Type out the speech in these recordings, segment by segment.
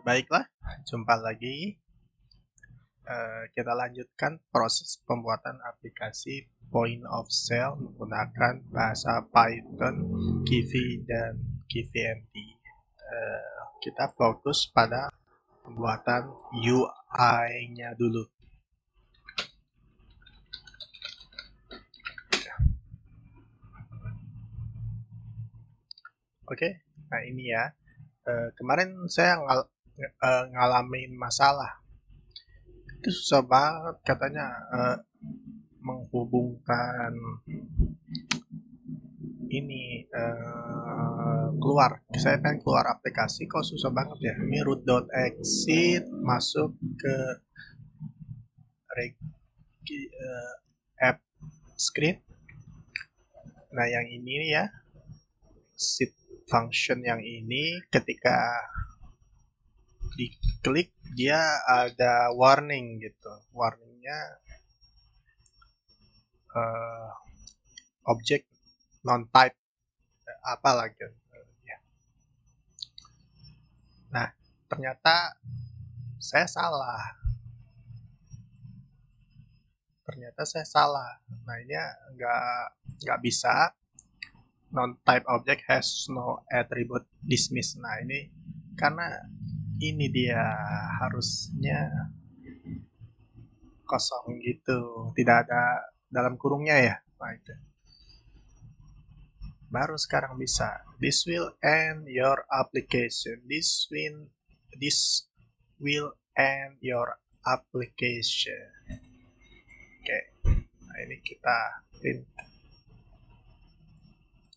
Baiklah, jumpa lagi. Kita lanjutkan proses pembuatan aplikasi point of sale menggunakan bahasa Python, Kivy, dan KiviMD. Kita fokus pada pembuatan UI-nya dulu. Oke, nah ini ya. Kemarin saya ngalamin masalah. Itu susah banget katanya menghubungkan ini keluar. Saya pengen keluar aplikasi kok susah banget ya. Ini root.exit masuk ke app script. Nah yang ini ya, set function yang ini ketika diklik dia ada warning gitu. Warningnya object non type apa lagi ya. Nah ternyata saya salah. Nah ini nggak bisa. Non-type object has no attribute dismiss. Nah ini karena ini dia harusnya kosong gitu, tidak ada dalam kurungnya ya. Nah itu baru sekarang bisa. This will end your application. This will end your application. Oke, nah ini kita print.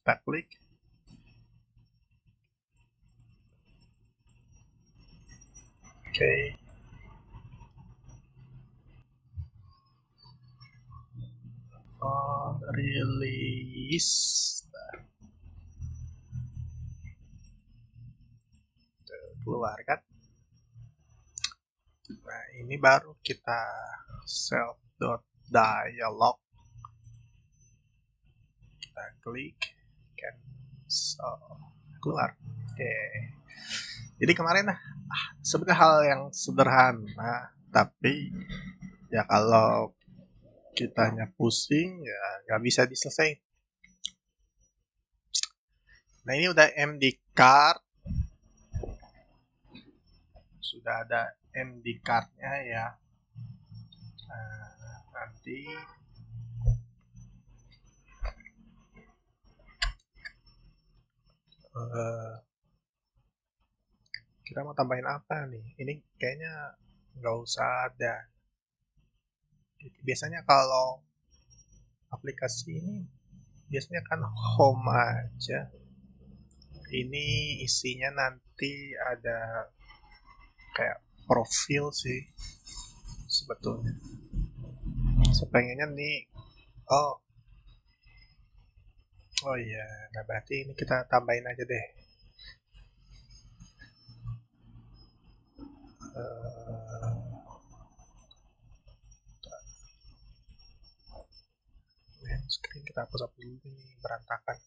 Kita klik. Oke. On release. Keluar kan. Nah ini baru kita self.dialog. Kita klik cancel, keluar. Oke. Jadi kemarin sebenarnya hal yang sederhana, tapi ya kalau kitanya pusing ya nggak bisa diselesaikan. Nah ini udah MD card, sudah ada MD cardnya ya. Nah, nanti kita mau tambahin apa nih? Ini kayaknya nggak usah ada. Biasanya kalau aplikasi ini biasanya kan home aja. Ini isinya nanti ada kayak profil sih sebetulnya. Sepengennya nih, oh iya, nah berarti ini kita tambahin aja deh. Screen kita hapus dulu, ini berantakan.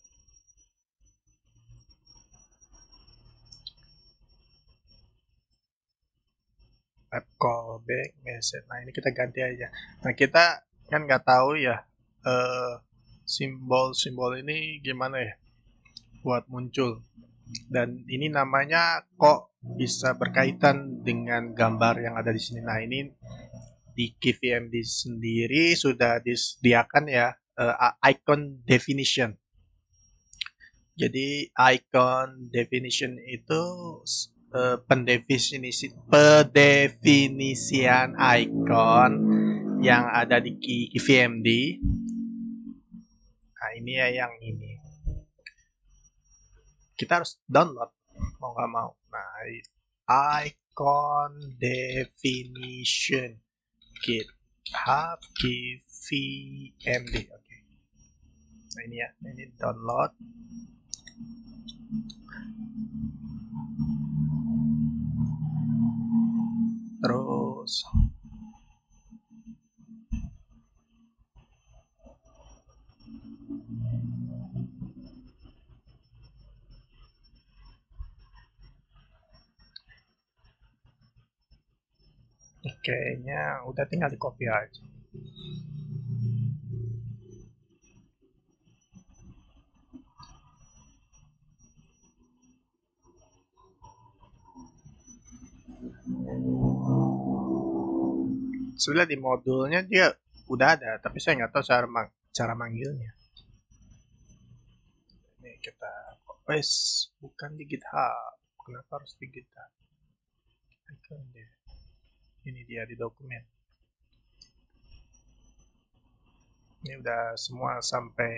App callback message. Nah ini kita ganti aja. Nah kita kan nggak tahu ya simbol-simbol ini gimana ya buat muncul. Dan ini namanya kok bisa berkaitan dengan gambar yang ada di sini. Nah ini di KiviMD sendiri sudah disediakan ya icon definition. Jadi icon definition itu pendefinisian icon yang ada di KiviMD. Nah ini ya yang ini. Kita harus download mau nggak mau. Nah icon definition GitHub KiviMD. Oke. Nah ini ya, ini download. Terus Kayaknya udah tinggal di copy aja. Sebenarnya di modulnya dia udah ada, tapi saya nggak tahu cara manggilnya. Ini kita wes bukan di GitHub. Kenapa harus di GitHub? Ini dia di dokumen. Ini udah semua sampai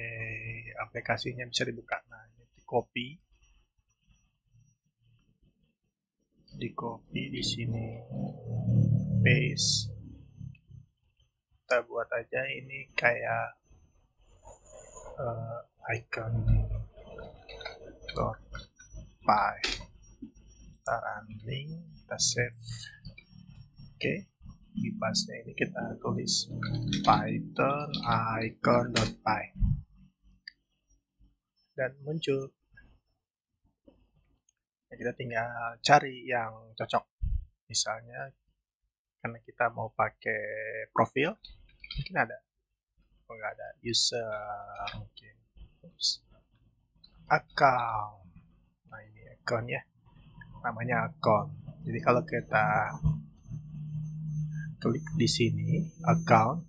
aplikasinya bisa dibuka. Nah, ini di copy di sini, paste. Kita buat aja ini kayak icon dot py. Kita running, kita save. Oke, di pasnya ini kita tulis python icon.py dan muncul. Nah, kita tinggal cari yang cocok. Misalnya karena kita mau pakai profil, mungkin ada. Oh, nggak ada. User mungkin. Oops. Account. Nah, ini account ya. Namanya account. Jadi kalau kita klik di sini account,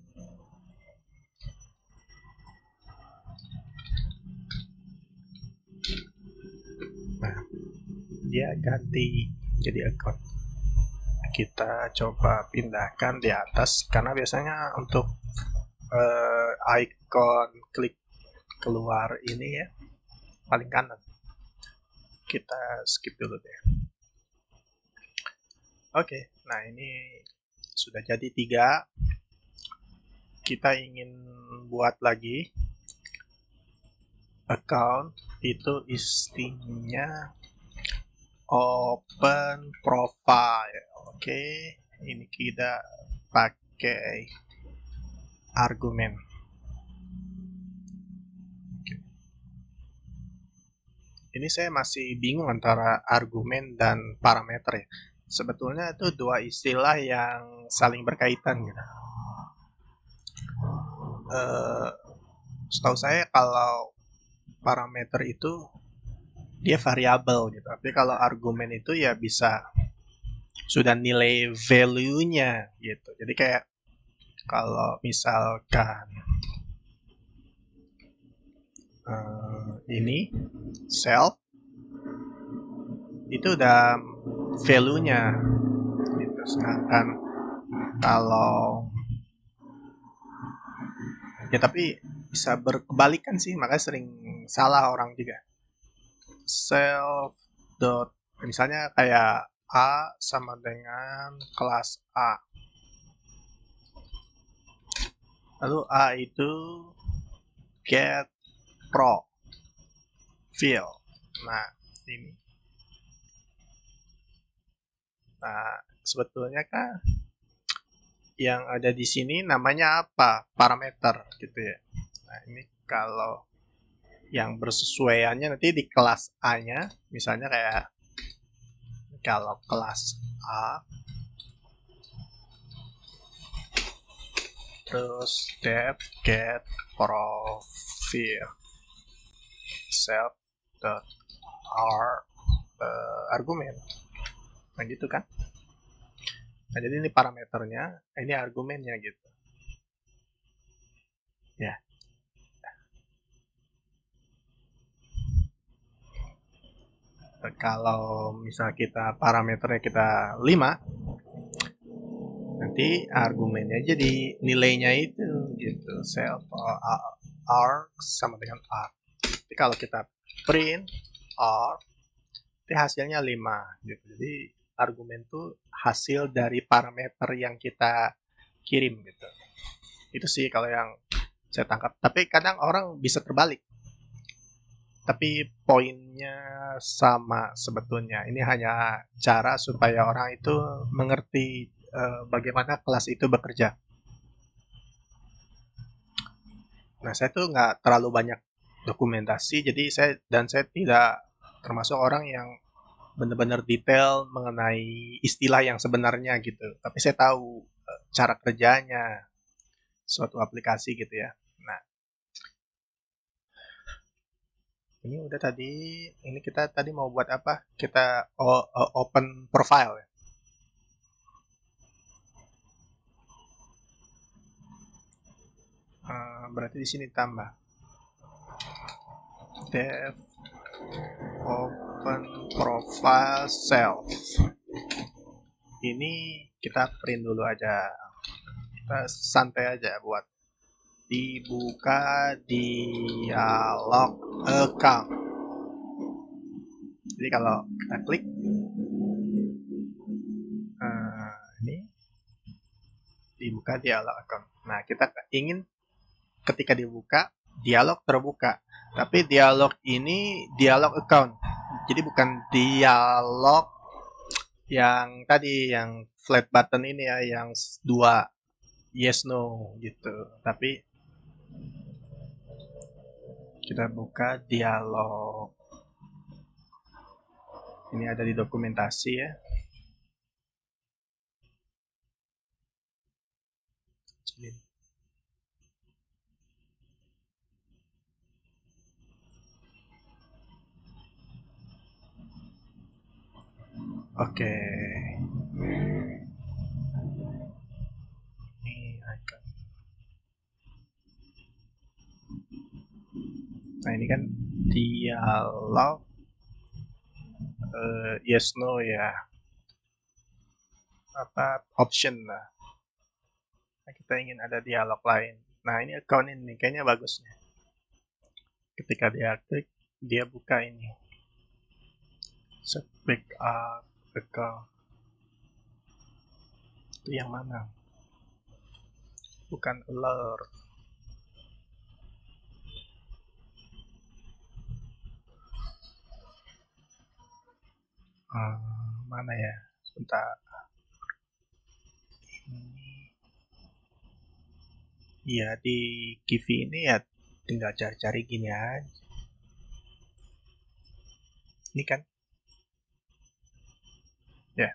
nah dia ganti jadi account. Kita coba pindahkan di atas karena biasanya untuk icon klik keluar ini ya paling kanan. Kita skip dulu deh. Oke, nah ini sudah jadi 3. Kita ingin buat lagi account, itu istinya open profile. Oke, ini kita pakai argumen. Ini saya masih bingung antara argumen dan parameter ya. Sebetulnya itu dua istilah yang saling berkaitan gitu. Setahu saya kalau parameter itu dia variabel gitu. Tapi kalau argumen itu ya bisa sudah nilai value-nya gitu. Jadi kayak kalau misalkan ini self itu udah value-nya gitu. Sedangkan kalau ya tapi bisa berkebalikan sih, makanya sering salah orang juga. Self dot misalnya kayak A sama dengan kelas A, lalu A itu get profile. Nah ini, nah sebetulnya kan yang ada di sini namanya apa, parameter gitu ya. Nah ini kalau yang bersesuaiannya nanti di kelas A-nya, misalnya kayak kalau kelas A terus dep get profile self dot r argumen, nah gitu kan. Nah jadi ini parameternya, ini argumennya gitu ya. Kalau misal kita parameternya kita 5, nanti argumennya jadi nilainya itu gitu, self r sama dengan r. Tapi kalau kita print r, nanti hasilnya 5 gitu. Jadi argumen itu hasil dari parameter yang kita kirim gitu. Itu sih kalau yang saya tangkap. Tapi kadang orang bisa terbalik. Tapi poinnya sama sebetulnya. Ini hanya cara supaya orang itu mengerti bagaimana kelas itu bekerja. Nah, saya tuh nggak terlalu banyak dokumentasi, jadi saya tidak termasuk orang yang benar-benar detail mengenai istilah yang sebenarnya gitu. Tapi saya tahu cara kerjanya suatu aplikasi gitu ya. Nah, ini udah tadi, ini kita tadi mau buat apa? Kita open profile ya. Berarti di sini tambah dev open profile self. Ini kita print dulu aja. Kita santai aja buat dibuka dialog account. Jadi kalau kita klik ini dibuka dialog account. Nah, kita ingin ketika dibuka dialog terbuka. Tapi dialog ini dialog account. Jadi bukan dialog yang tadi yang flat button ini ya, yang dua yes no gitu. Tapi kita buka dialog. Ini ada di dokumentasi ya. Oke. Ini icon. Nah, ini kan dialog yes no ya. Apa option lah. Nah, kita ingin ada dialog lain. Nah, ini account ini kayaknya bagus nih. Ketika dia klik, dia buka ini. Set back up account. Itu yang mana? Bukan alert. Mana ya? Sebentar. Iya, di Kivi ini ya tinggal cari-cari gini aja. Ini kan? Ya.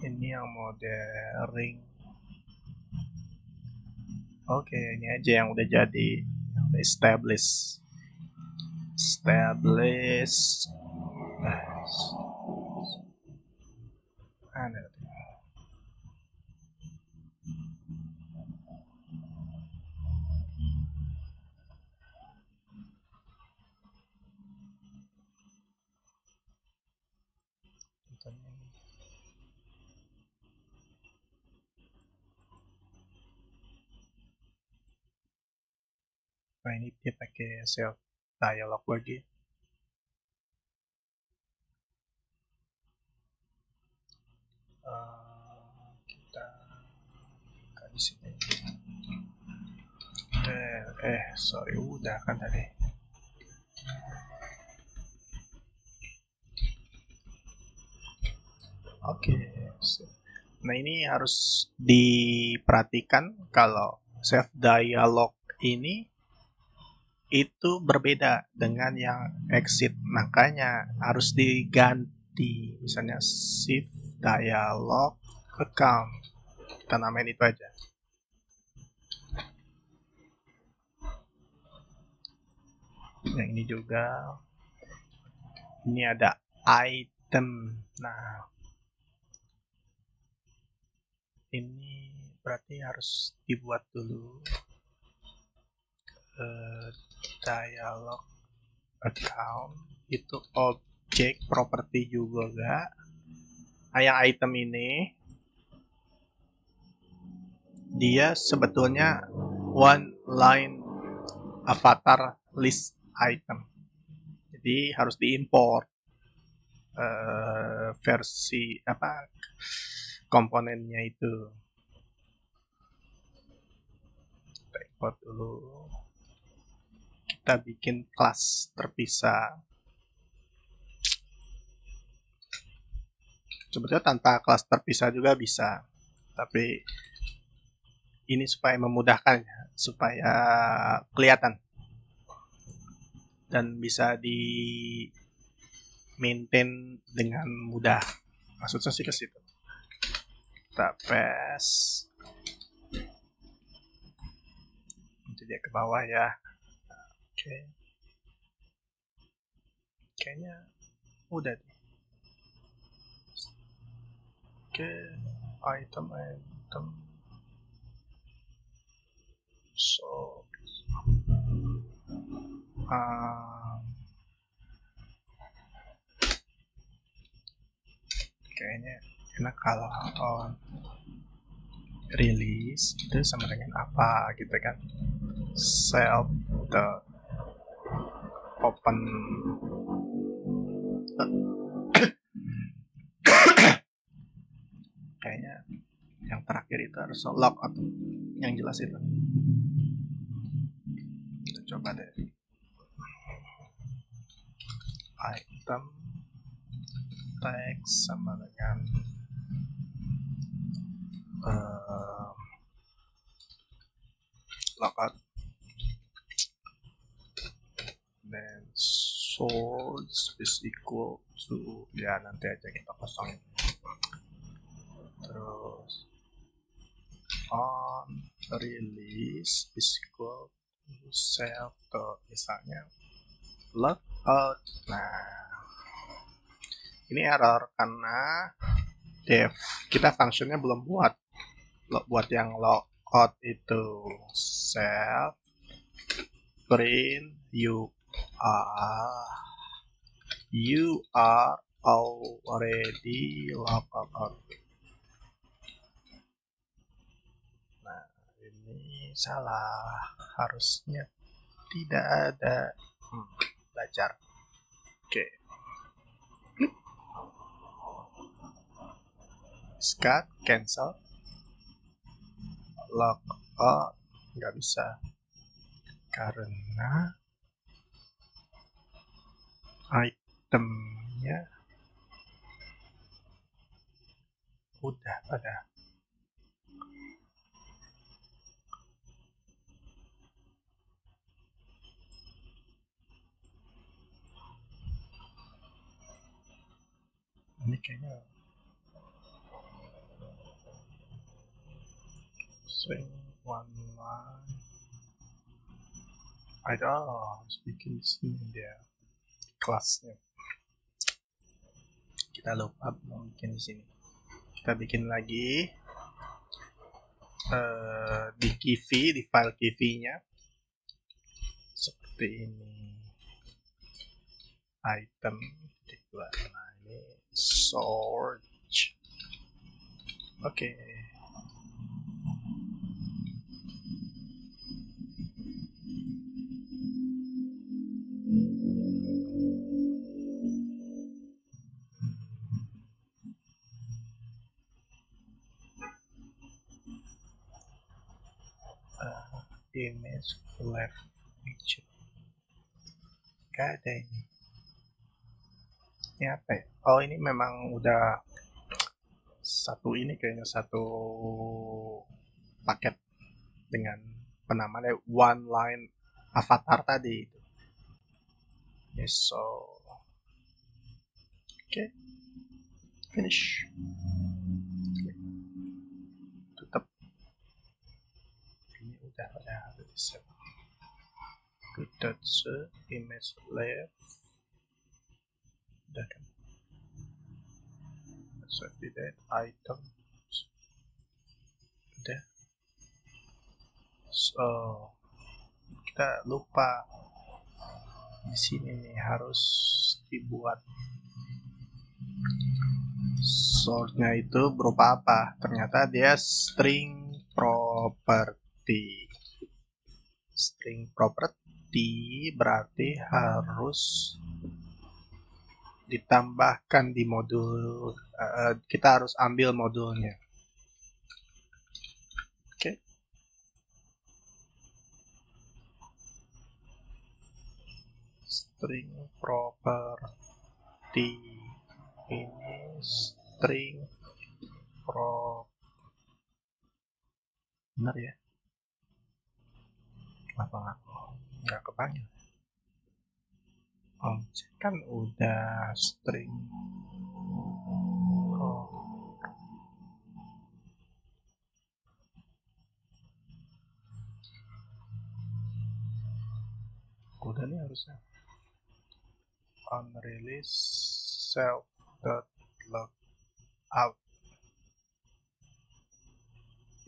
Ini yang mode ring. Oke, ini aja yang udah jadi. Yang udah establish. Ada. Nah, ini dia pakai self dialog lagi. Kita buka di sini. Sorry, udah kan tadi. Oke. Nah, ini harus diperhatikan kalau self dialog ini itu berbeda dengan yang exit. Makanya harus diganti. Misalnya shift dialog account. Kita namain itu aja. Yang ini juga. Ini ada item. Nah, ini berarti harus dibuat dulu dialog account. Itu objek properti juga gak? Nah, yang item ini dia sebetulnya one line avatar list item. Jadi harus diimport versi apa komponennya itu. Kita import dulu. Kita bikin kelas terpisah. Sebetulnya tanpa kelas terpisah juga bisa, tapi ini supaya memudahkan, supaya kelihatan. dan bisa di maintain dengan mudah. Maksudnya sih ke situ. Kita paste. Nanti dia ke bawah ya. Oke. Kayaknya udah deh. Oke. Item. So. Kayaknya enak kalau release itu sama dengan apa gitu kan, self the open kayaknya yang terakhir itu harus logout yang jelas itu. Kita coba deh, item text sama dengan logout, then source is equal to, ya nanti aja kita kosongin, terus on release is equal to self to misalnya logout. Nah ini error karena dev kita functionnya belum buat yang logout itu self print you are already logged out. Nah ini salah, harusnya tidak ada. Belajar. Oke. Scat cancel logout nggak bisa karena itemnya udah pada. Ini kayaknya swing one line. Ada harus bikin di sini dia kelasnya. Kita lupa belum bikin di sini. Kita bikin lagi di Kivy, di file Kivy-nya seperti ini. Item nah ini search. Oke. Image left picture. Gak ada ini. Ini apa ya? Oh ini memang udah satu ini kayaknya satu paket dengan penamaan one line avatar tadi. Yes, so okay, finish. Tutup. Ini udah di set. Good, that's image left. Udah kan? So that item. Udah. So kita lupa di sini nih harus dibuat source-nya itu berupa apa? Ternyata dia string property. String property berarti harus ditambahkan di modul. Kita harus ambil modulnya. Oke. String property ini string benar ya? Kenapa nggak kepanggil? Objek kan udah string. Oh. Udah nih harusnya. On release self dot log out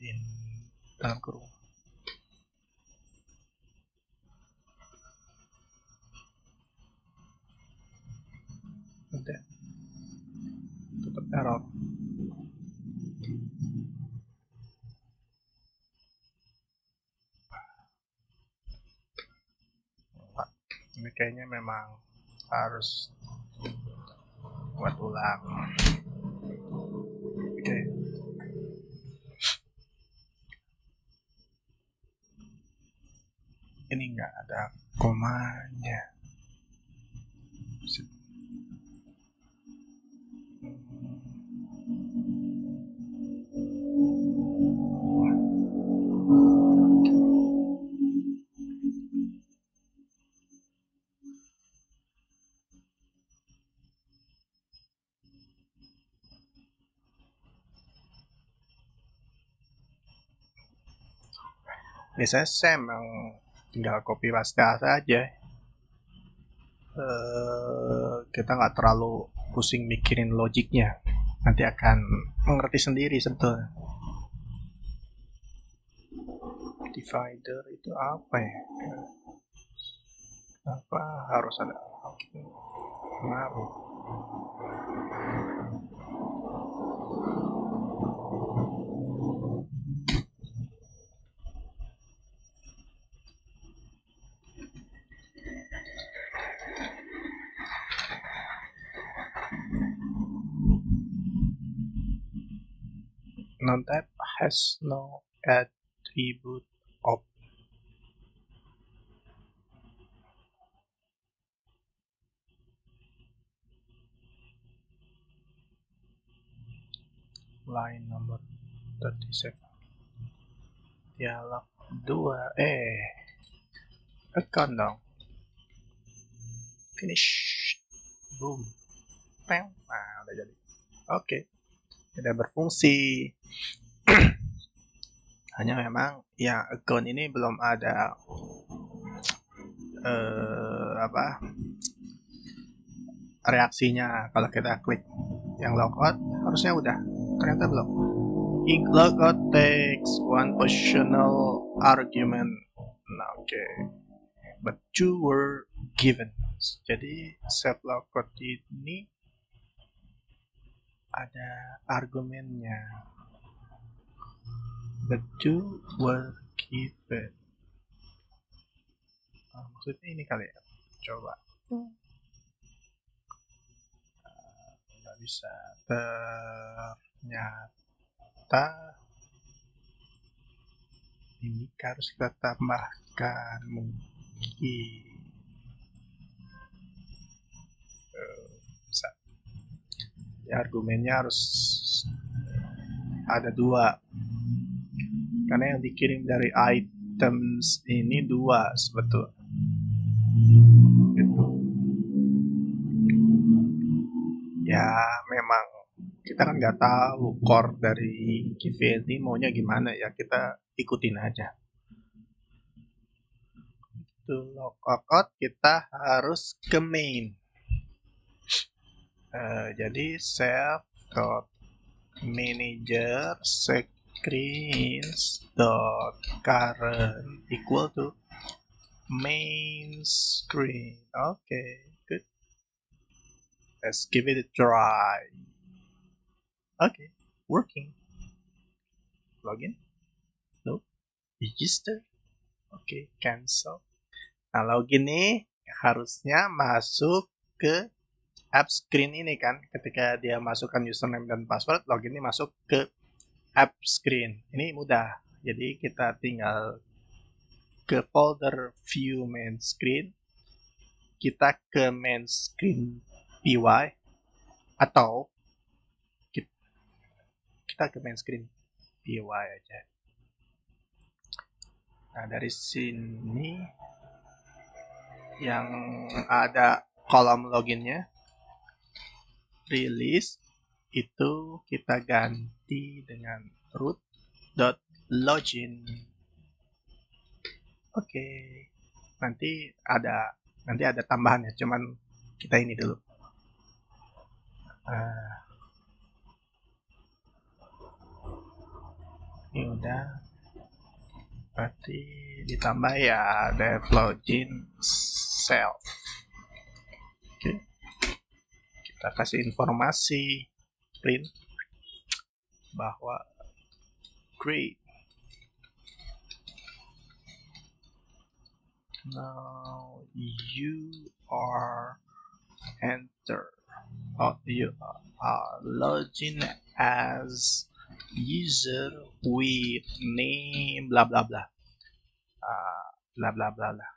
in dalam kurung. Udah. Tetap error. Ini kayaknya memang harus buat ulang. Oke. Ini nggak ada komanya. Biasanya saya memang tinggal copy paste saja. Kita nggak terlalu pusing mikirin logiknya, nanti akan mengerti sendiri sebetulnya. Divider itu apa ya? Kenapa harus ada pengaruh? Non-type has no attribute of. Line number 37. Dialog 2. Account dong. Finish. Boom. Nah, udah jadi. Oke. Sudah berfungsi. Hanya memang ya account ini belum ada reaksinya. Kalau kita klik yang logout harusnya udah, ternyata belum. Logout takes one positional argument. Nah, oke. But two were given. Jadi self logout ini ada argumennya. The two were given. Maksudnya ini kali ya. Coba. Nggak bisa. Ternyata ini harus kita tambahkan mungkin. Bisa. Ya, argumennya harus ada 2. Karena yang dikirim dari items ini 2 sebetulnya. Gitu. Ya memang kita kan nggak tahu core dari KVLD maunya gimana ya, kita ikutin aja. Itu logout kita harus ke main. Jadi self dot manager screens dot current equal to main screen. Okay, good. Let's give it a try. Okay, working. Login? No. Register? Okay, cancel. Nah, login nih harusnya masuk ke app screen ini kan. Ketika dia masukkan username dan password, login ini masuk ke app screen. Ini mudah. Jadi kita tinggal ke folder view main screen. Kita ke main screen py atau kita ke main screen py aja. Nah, dari sini yang ada kolom loginnya, release itu kita ganti dengan root.login. Oke, nanti ada tambahan ya, cuman kita ini dulu. Ini udah, berarti ditambah ya dev login self. Oke, kita kasih informasi print bahwa great. Now you are you are login as user with name bla bla bla bla bla bla bla.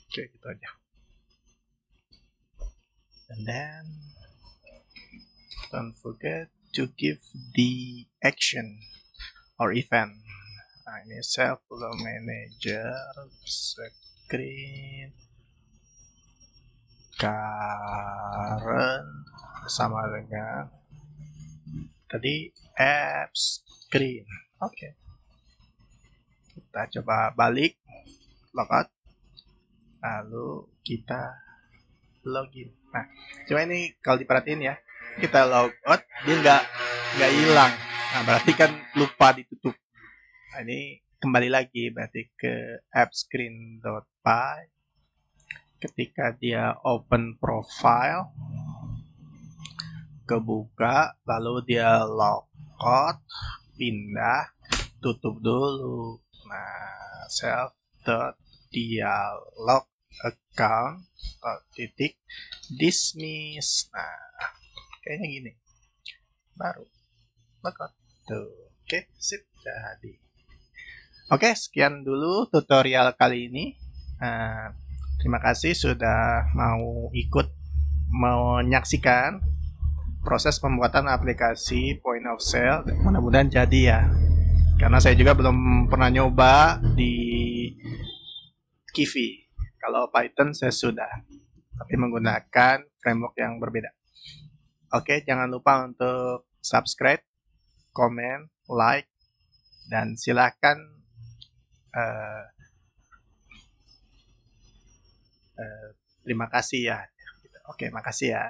Oke, gitu aja. And then don't forget to give the action or event. Nah, ini self manager screen current sama dengan tadi app screen. Oke. Kita coba balik logout, lalu kita login. Nah, coba ini kalau diperhatiin ya, kita logout dia nggak hilang. Nah, berarti kan lupa ditutup. Nah, ini kembali lagi berarti ke appscreen.py. Ketika dia open profile, kebuka, lalu dia logout, pindah, tutup dulu. Nah, self.dialog account titik dismiss. Nah, kayaknya gini. Baru logout. Tuh. Oke, sip, jadi. Oke, sekian dulu tutorial kali ini. Terima kasih sudah mau ikut menyaksikan proses pembuatan aplikasi point of sale. Mudah-mudahan jadi ya. Karena saya juga belum pernah nyoba di Kivy. Kalau Python saya sudah, tapi menggunakan framework yang berbeda. Oke, jangan lupa untuk subscribe, komen, like, dan silakan terima kasih ya. Oke, makasih ya.